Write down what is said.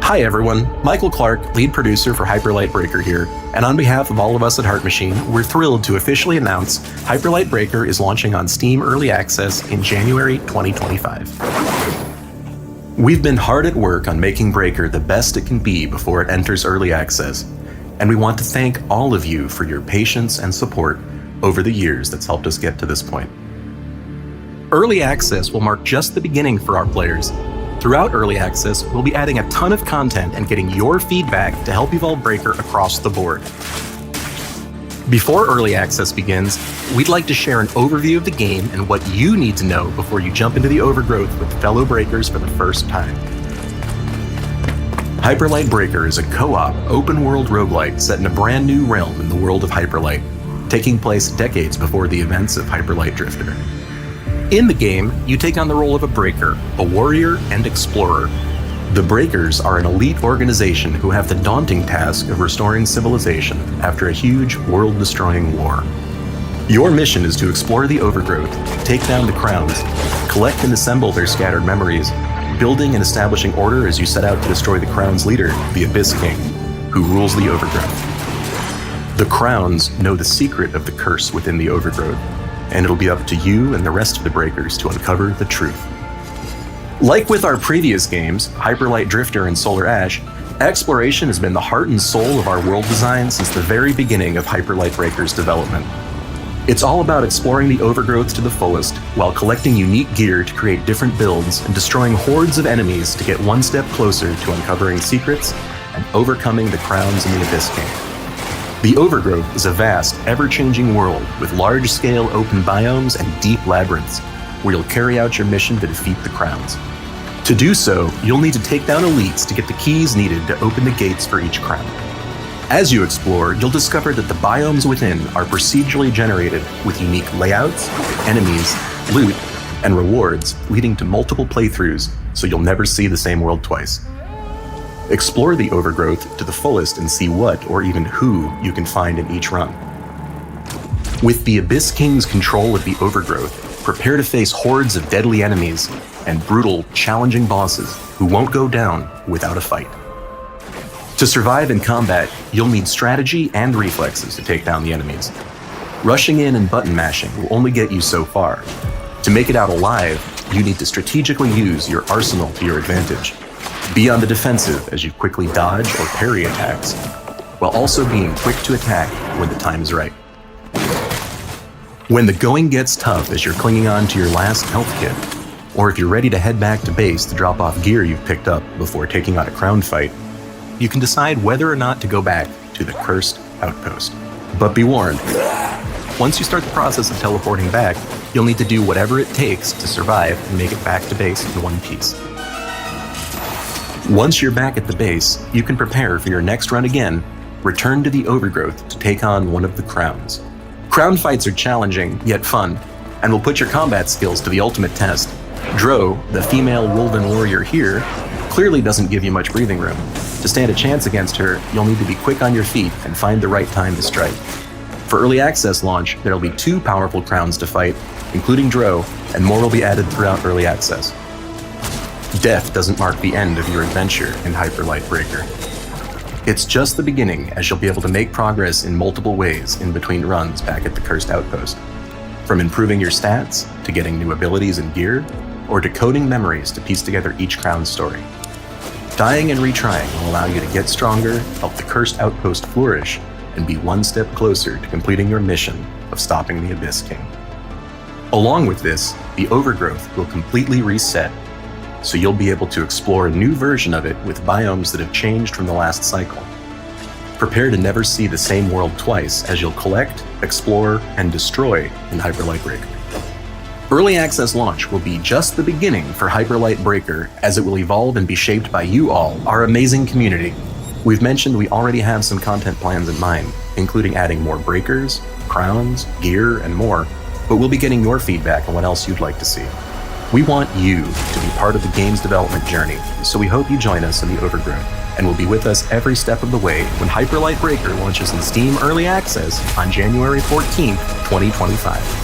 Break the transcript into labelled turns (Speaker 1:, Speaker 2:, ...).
Speaker 1: Hi everyone, Michael Clark, lead producer for Hyperlight Breaker here, and on behalf of all of us at Heart Machine, we're thrilled to officially announce Hyperlight Breaker is launching on Steam Early Access in January 2025. We've been hard at work on making Breaker the best it can be before it enters Early Access, and we want to thank all of you for your patience and support over the years that's helped us get to this point. Early Access will mark just the beginning for our players. Throughout Early Access, we'll be adding a ton of content and getting your feedback to help evolve Breaker across the board. Before Early Access begins, we'd like to share an overview of the game and what you need to know before you jump into the overgrowth with fellow Breakers for the first time. Hyperlight Breaker is a co-op, open-world roguelike set in a brand new realm in the world of Hyperlight, taking place decades before the events of Hyperlight Drifter. In the game, you take on the role of a Breaker, a warrior, and explorer. The Breakers are an elite organization who have the daunting task of restoring civilization after a huge, world-destroying war. Your mission is to explore the overgrowth, take down the crowns, collect and assemble their scattered memories, building and establishing order as you set out to destroy the crown's leader, the Abyss King, who rules the overgrowth. The crowns know the secret of the curse within the overgrowth, and it'll be up to you and the rest of the Breakers to uncover the truth. Like with our previous games, Hyperlight Drifter and Solar Ash, exploration has been the heart and soul of our world design since the very beginning of Hyperlight Breaker's development. It's all about exploring the overgrowth to the fullest, while collecting unique gear to create different builds and destroying hordes of enemies to get one step closer to uncovering secrets and overcoming the crowns in the Abyss King. The Overgrowth is a vast, ever-changing world with large-scale open biomes and deep labyrinths, where you'll carry out your mission to defeat the crowns. To do so, you'll need to take down elites to get the keys needed to open the gates for each crown. As you explore, you'll discover that the biomes within are procedurally generated with unique layouts, enemies, loot, and rewards, leading to multiple playthroughs, so you'll never see the same world twice. Explore the overgrowth to the fullest and see what, or even who, you can find in each run. With the Abyss King's control of the overgrowth, prepare to face hordes of deadly enemies and brutal, challenging bosses who won't go down without a fight. To survive in combat, you'll need strategy and reflexes to take down the enemies. Rushing in and button mashing will only get you so far. To make it out alive, you need to strategically use your arsenal to your advantage. Be on the defensive as you quickly dodge or parry attacks, while also being quick to attack when the time is right. When the going gets tough as you're clinging on to your last health kit, or if you're ready to head back to base to drop off gear you've picked up before taking on a crown fight, you can decide whether or not to go back to the cursed outpost. But be warned, once you start the process of teleporting back, you'll need to do whatever it takes to survive and make it back to base in one piece. Once you're back at the base, you can prepare for your next run again, return to the overgrowth to take on one of the crowns. Crown fights are challenging, yet fun, and will put your combat skills to the ultimate test. Dro, the female Wolven warrior here, clearly doesn't give you much breathing room. To stand a chance against her, you'll need to be quick on your feet and find the right time to strike. For Early Access launch, there'll be 2 powerful crowns to fight, including Dro, and more will be added throughout Early Access. Death doesn't mark the end of your adventure in Hyperlight Breaker. It's just the beginning, as you'll be able to make progress in multiple ways in between runs back at the Cursed Outpost. From improving your stats, to getting new abilities and gear, or decoding memories to piece together each crown's story. Dying and retrying will allow you to get stronger, help the Cursed Outpost flourish, and be one step closer to completing your mission of stopping the Abyss King. Along with this, the Overgrowth will completely reset, so you'll be able to explore a new version of it with biomes that have changed from the last cycle. Prepare to never see the same world twice as you'll collect, explore, and destroy in Hyperlight Breaker. Early Access launch will be just the beginning for Hyperlight Breaker, as it will evolve and be shaped by you all, our amazing community. We've mentioned we already have some content plans in mind, including adding more breakers, crowns, gear, and more, but we'll be getting your feedback on what else you'd like to see. We want you to be part of the game's development journey, so we hope you join us in the Overgrowth, and will be with us every step of the way when Hyperlight Breaker launches in Steam Early Access on January 14th, 2025.